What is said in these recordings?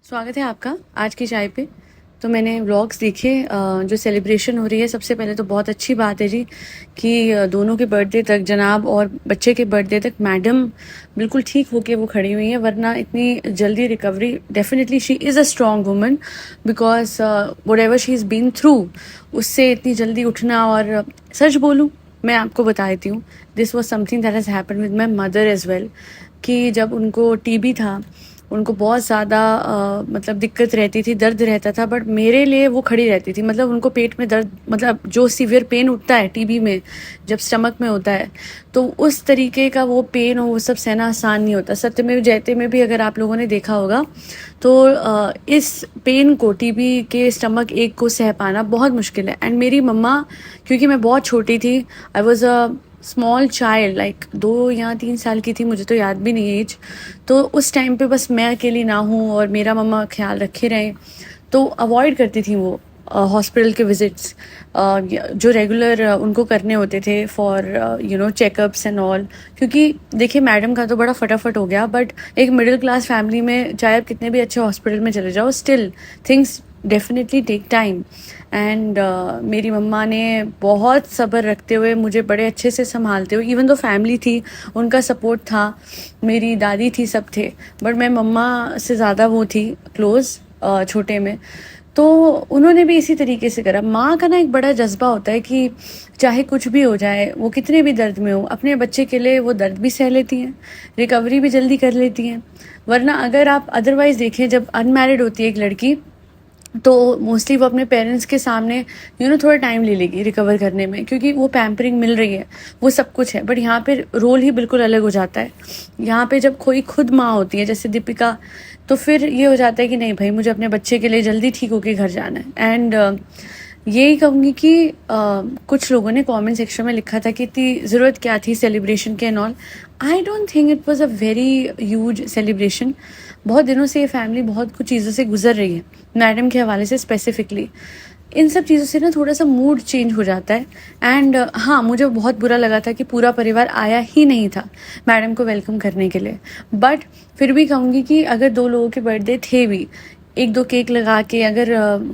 स्वागत है आपका आज की चाय पे। तो मैंने व्लॉग्स देखे जो सेलिब्रेशन हो रही है। सबसे पहले तो बहुत अच्छी बात है जी कि दोनों के बर्थडे तक जनाब और बच्चे के बर्थडे तक मैडम बिल्कुल ठीक होके वो खड़ी हुई हैं, वरना इतनी जल्दी recovery definitely she is a strong woman because whatever she is been through, उससे इतनी जल्दी उठना। और सच बोलूँ, मैं आपको बता देती हूँ, this was something that has happen with my mother as well. कि जब उनको टीबी था, उनको बहुत ज़्यादा मतलब दिक्कत रहती थी, दर्द रहता था, बट मेरे लिए वो खड़ी रहती थी। मतलब उनको पेट में दर्द, मतलब जो सीवियर पेन उठता है टीबी में, जब स्टमक में होता है, तो उस तरीके का वो पेन हो, वो सब सहना आसान नहीं होता। सत्यमेव जयते में भी अगर आप लोगों ने देखा होगा तो इस पेन को, टीबी के स्टमक एक को सह पाना बहुत मुश्किल है। एंड मेरी मम्मा, क्योंकि मैं बहुत छोटी थी, I was a small child, like 2 या 3 साल की थी, मुझे तो याद भी नहीं एज। तो उस टाइम पे बस मैं अकेली ना हूँ और मेरा मम्मा ख्याल रखे रहें, तो अवॉइड करती थी वो हॉस्पिटल के विजिट्स जो रेगुलर उनको करने होते थे फॉर चेकअप्स एंड ऑल। क्योंकि देखिए, मैडम का तो बड़ा फटाफट हो गया, बट एक मिडिल क्लास फैमिली में चाहे आप कितने भी अच्छे हॉस्पिटल में चले जाओ, still things definitely take time. And मेरी मम्मा ने बहुत सब्र रखते हुए मुझे बड़े अच्छे से संभालते हुए, इवन दो फैमिली थी, उनका सपोर्ट था, मेरी दादी थी, सब थे, बट मैं मम्मा से ज़्यादा वो थी क्लोज छोटे में। तो उन्होंने भी इसी तरीके से करा। माँ का ना एक बड़ा जज्बा होता है कि चाहे कुछ भी हो जाए, वो कितने भी दर्द में हो, अपने बच्चे के लिए वो दर्द भी सह लेती हैं, रिकवरी भी जल्दी कर लेती हैं। वरना अगर आप अदरवाइज़ देखें, जब अनमैरिड होती है एक लड़की, तो मोस्टली वो अपने पेरेंट्स के सामने थोड़ा टाइम ले लेगी रिकवर करने में, क्योंकि वो पैम्परिंग मिल रही है, वो सब कुछ है। बट यहाँ पे रोल ही बिल्कुल अलग हो जाता है। यहाँ पे जब कोई खुद माँ होती है, जैसे दीपिका, तो फिर ये हो जाता है कि नहीं भाई, मुझे अपने बच्चे के लिए जल्दी ठीक होके घर जाना है। एंड यही कहूँगी कि कुछ लोगों ने कमेंट सेक्शन में लिखा था कि इतनी ज़रूरत क्या थी सेलिब्रेशन के and all. I don't think it was a very huge celebration. बहुत दिनों से ये फैमिली बहुत कुछ चीज़ों से गुजर रही है, मैडम के हवाले से स्पेसिफिकली। इन सब चीज़ों से ना थोड़ा सा मूड चेंज हो जाता है। एंड हाँ, मुझे बहुत बुरा लगा था कि पूरा परिवार आया ही नहीं था मैडम को वेलकम करने के लिए। बट फिर भी कहूँगी कि अगर 2 लोगों के बर्थडे थे भी, 1-2 केक लगा के अगर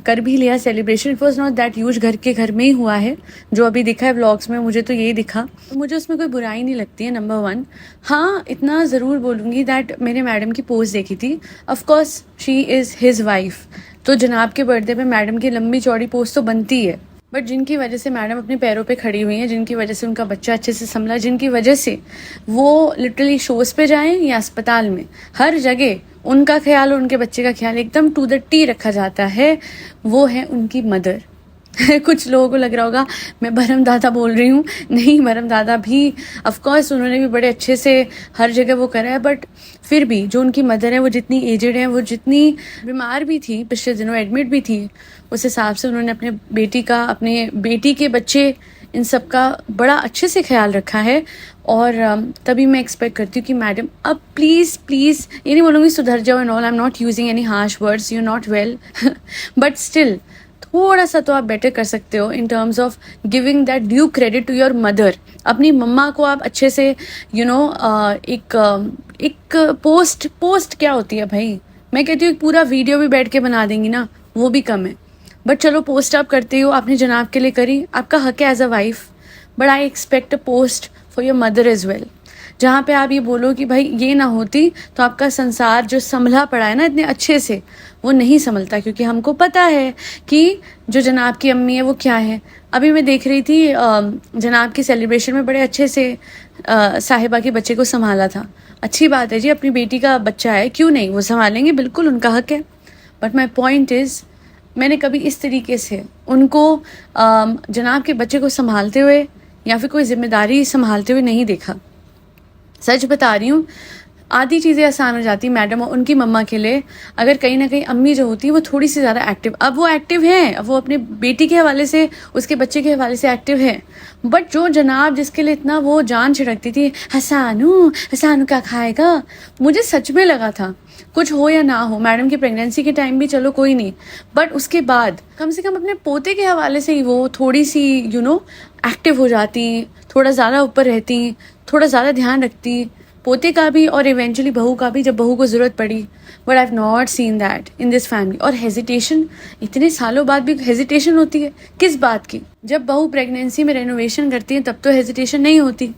कर भी लिया celebration, it was not that use, घर के घर में ही हुआ है जो अभी दिखा है व्लॉग्स में, मुझे तो यही दिखा। तो मुझे उसमें कोई बुराई नहीं लगती है, नंबर 1। हाँ, इतना ज़रूर बोलूँगी दैट मैंने मैडम की पोस्ट देखी थी। Of course she is his wife, तो जनाब के बर्थडे पे मैडम की लंबी चौड़ी पोस्ट तो बनती है। बट जिनकी वजह से मैडम अपने पैरों पे खड़ी हुई हैं, जिनकी वजह से उनका बच्चा अच्छे से संभला, जिनकी वजह से वो लिटरली शोज पे जाएं या अस्पताल में, हर जगह उनका ख्याल और उनके बच्चे का ख्याल एकदम टू द टी रखा जाता है, वो है उनकी मदर। कुछ लोगों को लग रहा होगा मैं भरम दादा बोल रही हूँ, नहीं, भरम दादा भी ऑफकोर्स उन्होंने भी बड़े अच्छे से हर जगह वो करा है, बट फिर भी जो उनकी मदर है, वो जितनी एजेड है, वो जितनी बीमार भी थी, पिछले दिनों एडमिट भी थी, उस हिसाब से उन्होंने अपने बेटी का, अपने बेटी के बच्चे, इन सब का बड़ा अच्छे से ख्याल रखा है। और तभी मैं एक्सपेक्ट करती हूँ कि मैडम अब प्लीज़ प्लीज़, ये नहीं बोलूँगी सुधर जाओ and all, I am not using any harsh words, you not well, but still थोड़ा सा तो आप बेटर कर सकते हो in terms of giving that due credit to your mother. अपनी मम्मा को आप अच्छे से एक पोस्ट क्या होती है भाई, मैं कहती हूँ पूरा वीडियो भी बैठ के बना देंगी ना, वो भी कम है। बट चलो, पोस्ट आप करते हो, आपने जनाब के लिए करी, आपका हक है as a wife, but I expect a post for your mother as well, जहाँ पे आप ये बोलो कि भाई ये ना होती तो आपका संसार जो संभला पड़ा है ना इतने अच्छे से, वो नहीं संभलता। क्योंकि हमको पता है कि जो जनाब की अम्मी है वो क्या है। अभी मैं देख रही थी जनाब की सेलिब्रेशन में बड़े अच्छे से साहिबा के बच्चे को संभाला था। अच्छी बात है जी, अपनी बेटी का बच्चा है, क्यों नहीं, वो संभालेंगे, बिल्कुल उनका हक है। बट माई पॉइंट इज़, मैंने कभी इस तरीके से उनको जनाब के बच्चे को संभालते हुए या फिर कोई जिम्मेदारी संभालते हुए नहीं देखा। सच बता रही हूँ, आधी चीज़ें आसान हो जाती मैडम और उनकी मम्मा के लिए, अगर कहीं ना कहीं अम्मी जो होती है वो थोड़ी सी ज़्यादा एक्टिव, अब वो एक्टिव है, अब वो अपने बेटी के हवाले से, उसके बच्चे के हवाले से एक्टिव है। बट जो जनाब जिसके लिए इतना वो जान छिड़कती थी, हसानू हसानू क्या खाएगा, मुझे सच में लगा था कुछ हो या ना हो, मैडम की प्रेगनेंसी के टाइम भी चलो कोई नहीं, बट उसके बाद कम से कम अपने पोते के हवाले से ही वो थोड़ी सी एक्टिव हो जाती, थोड़ा ज़्यादा ऊपर रहती, थोड़ा ज़्यादा ध्यान रखती। पोते का भी और इवेंचुअली बहू का भी, जब बहू को ज़रूरत पड़ी. But I have not seen that in this family. और हेजिटेशन, इतने सालों बाद भी हेजिटेशन होती है किस बात की? जब बहू प्रेगनेंसी में रेनोवेशन करती है तब तो हेजिटेशन नहीं होती.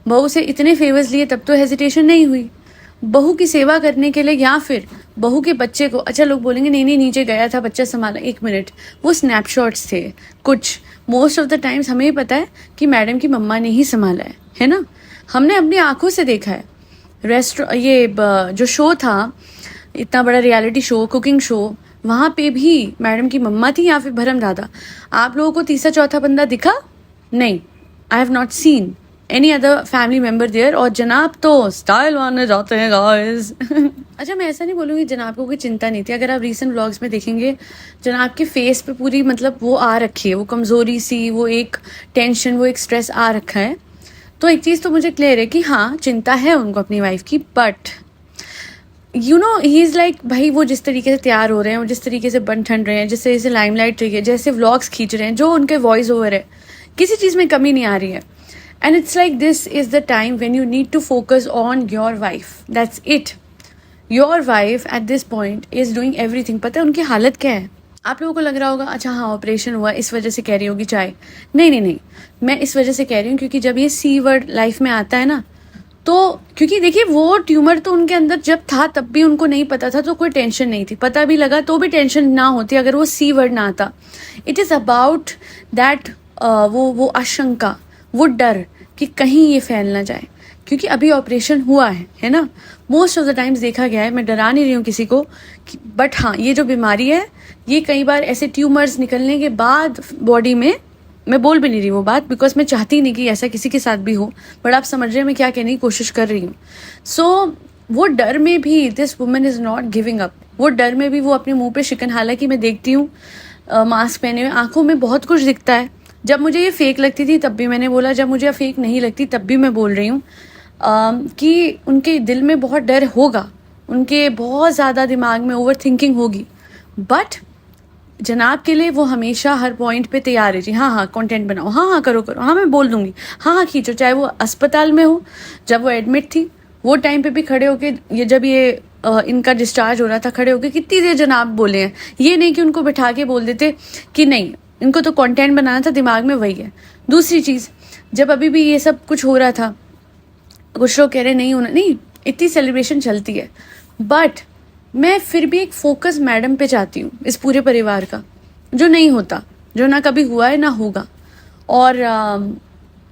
बहू से इतने फेवर्स लिए तब तो हेजिटेशन नहीं हुई. बहू की सेवा करने के लिए, या फिर बहू के बच्चे को, अच्छा लोग बोलेंगे नहीं नहीं नीचे गया था बच्चा संभाला, 1 मिनट, वो स्नैपशॉट्स थे कुछ. मोस्ट ऑफ द टाइम्स हमें ही पता है कि मैडम की मम्मा ने ही संभाला है ना. हमने अपनी आंखों से देखा है. जो शो था, इतना बड़ा रियलिटी शो, कुकिंग शो, वहाँ पे भी मैडम की मम्मा थी या फिर भरम दादा. आप लोगों को तीसरा चौथा बंदा दिखा? नहीं. I have not seen any other family member there. और जनाब तो स्टाइल मारने जाते हैं गाइस. अच्छा, मैं ऐसा नहीं बोलूँगी जनाब को कोई चिंता नहीं थी. अगर आप रीसेंट व्लॉग्स में देखेंगे, जनाब के फेस पे पूरी मतलब वो आ रखी है, वो कमज़ोरी सी, वो एक टेंशन, वो एक स्ट्रेस आ रखा है. तो एक चीज़ तो मुझे क्लियर है कि हाँ, चिंता है उनको अपनी वाइफ की. But you know, he is like, भाई वो जिस तरीके से तैयार हो रहे हैं, वो जिस तरीके से बन ठन रहे हैं, जिस तरीके से लाइमलाइट रही है, जैसे व्लॉग्स खींच रहे हैं, जो उनके वॉइस ओवर है, किसी चीज़ में कमी नहीं आ रही है. And it's like this is the time when you need to focus on your wife. That's it. Your wife at this point is doing everything. पता है उनकी हालत क्या है? आप लोगों को लग रहा होगा अच्छा हाँ ऑपरेशन हुआ इस वजह से कह रही होगी चाय. नहीं नहीं नहीं, मैं इस वजह से कह रही हूँ क्योंकि जब ये सी वर्ड लाइफ में आता है ना, तो क्योंकि देखिए वो ट्यूमर तो उनके अंदर जब था तब भी उनको नहीं पता था, तो कोई टेंशन नहीं थी. पता भी लगा तो भी टेंशन ना होती अगर वो सी वर्ड ना आता. इट इज़ अबाउट दैट, वो आशंका, वो डर कि कहीं ये फैल ना जाए, क्योंकि अभी ऑपरेशन हुआ है ना. मोस्ट ऑफ द टाइम्स देखा गया है, मैं डरा नहीं रही हूँ किसी को, बट हाँ, ये जो बीमारी है, ये कई बार ऐसे ट्यूमर्स निकलने के बाद बॉडी में, मैं बोल भी नहीं रही वो बात बिकॉज मैं चाहती नहीं कि ऐसा किसी के साथ भी हो, बट आप समझ रहे हैं मैं क्या कहने की कोशिश कर रही हूँ. सो वो डर में भी this woman is not giving up. वो डर में भी वो अपने मुंह पे शिकन, हालांकि मैं देखती हूँ मास्क पहने हुए, आंखों में बहुत कुछ दिखता है. जब मुझे ये फेक लगती थी तब भी मैंने बोला, जब मुझे फेक नहीं लगती तब भी मैं बोल रही हूँ कि उनके दिल में बहुत डर होगा, उनके बहुत ज़्यादा दिमाग में ओवर थिंकिंग होगी. बट जनाब के लिए वो हमेशा हर पॉइंट पे तैयार है. जी हाँ, कंटेंट बनाओ, हाँ करो, हाँ मैं बोल दूंगी, हाँ खींचो. चाहे वो अस्पताल में हो, जब वो एडमिट थी वो टाइम पे भी खड़े होके, ये जब ये इनका डिस्चार्ज हो रहा था, खड़े होके कितनी देर जनाब बोले हैं. ये नहीं कि उनको बिठा के बोल देते कि नहीं, इनको तो कंटेंट बनाना था, दिमाग में वही है. दूसरी चीज़, जब अभी भी ये सब कुछ हो रहा था, कुछ लोग कह रहे नहीं होना, नहीं, इतनी सेलिब्रेशन चलती है, बट मैं फिर भी एक फोकस मैडम पे चाहती हूँ इस पूरे परिवार का, जो नहीं होता, जो ना कभी हुआ है ना होगा. और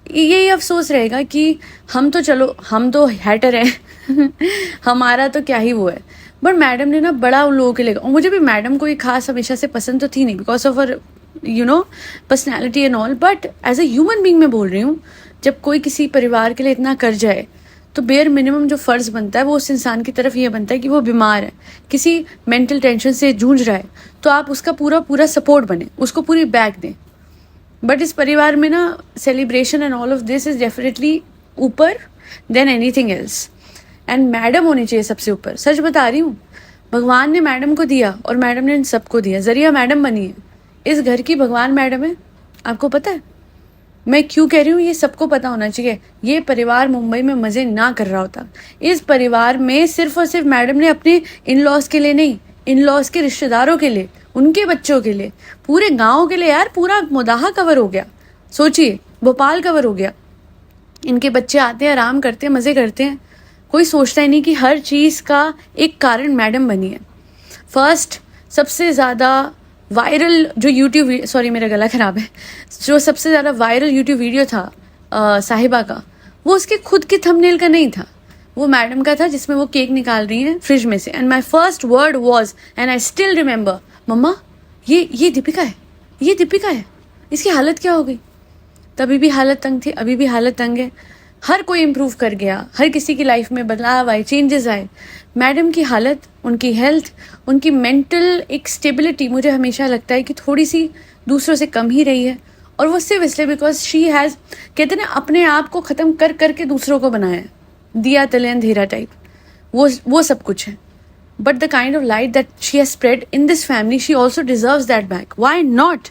यही अफसोस रहेगा कि हम तो चलो, हम तो हैटर हैं हमारा तो क्या ही वो है. बट मैडम ने ना बड़ा उन लोगों के लिए, और मुझे भी मैडम कोई खास हमेशा से पसंद तो थी नहीं because of her personality and all, but as a human being मैं बोल रही हूँ, जब कोई किसी परिवार के लिए इतना कर जाए तो बेयर मिनिमम जो फ़र्ज़ बनता है वो उस इंसान की तरफ ये बनता है कि वो बीमार है, किसी मेंटल टेंशन से जूझ रहा है, तो आप उसका पूरा सपोर्ट बने, उसको पूरी बैक दें. बट इस परिवार में ना celebration and all of this is definitely ऊपर then anything else. And madam होनी चाहिए सबसे ऊपर. सच बता रही हूँ, भगवान ने मैडम को दिया और मैडम ने इन सबको दिया. जरिया मैडम बनी है, इस घर की भगवान मैडम है. आपको पता है मैं क्यों कह रही हूँ? ये सबको पता होना चाहिए. ये परिवार मुंबई में मज़े ना कर रहा होता. इस परिवार में सिर्फ और सिर्फ मैडम ने अपने इन लॉज के लिए नहीं, इन लॉज के रिश्तेदारों के लिए, उनके बच्चों के लिए, पूरे गाँव के लिए, यार पूरा मुदाहा कवर हो गया. सोचिए, भोपाल कवर हो गया. इनके बच्चे आते हैं, आराम करते हैं, मज़े करते हैं. कोई सोचता ही नहीं कि हर चीज़ का एक कारण मैडम बनी है. फर्स्ट, सबसे ज़्यादा वायरल जो यूट्यूब, सॉरी मेरा गला ख़राब है, जो सबसे ज़्यादा वायरल यूट्यूब वीडियो था साहिबा का, वो उसके खुद के थंबनेल का नहीं था, वो मैडम का था जिसमें वो केक निकाल रही हैं फ्रिज में से. And my first word was, and I still remember, mamma ये दीपिका है, ये दीपिका है, इसकी हालत क्या हो गई? तभी भी हालत तंग थी, अभी भी हालत तंग है. हर कोई इम्प्रूव कर गया, हर किसी की लाइफ में बदलाव आए, चेंजेस आए. मैडम की हालत, उनकी हेल्थ, उनकी मेंटल एक स्टेबिलिटी मुझे हमेशा लगता है कि थोड़ी सी दूसरों से कम ही रही है. और वो सिर्फ इसलिए बिकॉज शी हैज़, कहते ना, अपने आप को ख़त्म कर करके दूसरों को बनाया है, दिया तले अंधेरा टाइप, वो सब कुछ है. But the kind of light that she has spread in this family, she also deserves that back. Why not?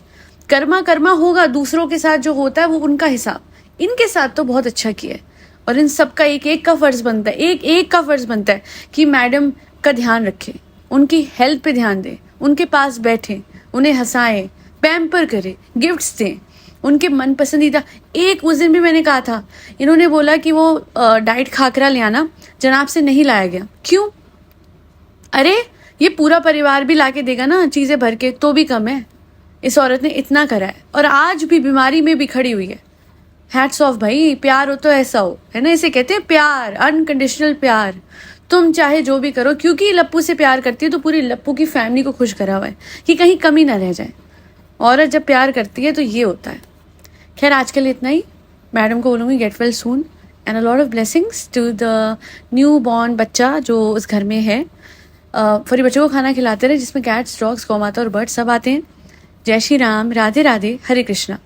Karma होगा, दूसरों के साथ जो होता है वो उनका हिसाब, इनके साथ तो बहुत अच्छा किया है. और इन सब का एक एक का फ़र्ज़ बनता है, एक एक का फ़र्ज़ बनता है कि मैडम का ध्यान रखें, उनकी हेल्थ पे ध्यान दें, उनके पास बैठें, उन्हें हंसाएं, पैम्पर करें, गिफ्ट्स दें, उनके मन पसंदीदा। एक उस दिन भी मैंने कहा था, इन्होंने बोला कि वो डाइट खाकरा ले आना, जनाब से नहीं लाया गया। क्यों? अरे ये पूरा परिवार भी लाके देगा ना चीज़ें भर के, तो भी कम है। इस औरत ने इतना करा है और आज भी बीमारी में भी खड़ी हुई है। हैट्स ऑफ भाई, प्यार हो तो ऐसा हो, है ना। इसे कहते हैं प्यार, अनकंडीशनल प्यार। तुम चाहे जो भी करो, क्योंकि लप्पू से प्यार करती है तो पूरी लप्पू की फैमिली को खुश करा हुआ है कि कहीं कमी ना रह जाए। औरत जब प्यार करती है तो ये होता है। खैर आज के लिए इतना ही। मैडम को बोलूँगी get well soon and a lot of blessings to the newborn बच्चा जो उस घर में है। फरी बच्चों को खाना खिलाते रहे जिसमें कैट्स, डॉग्स, गौ माता और बर्ड सब आते हैं। जय श्री राम, राधे राधे, हरे कृष्णा।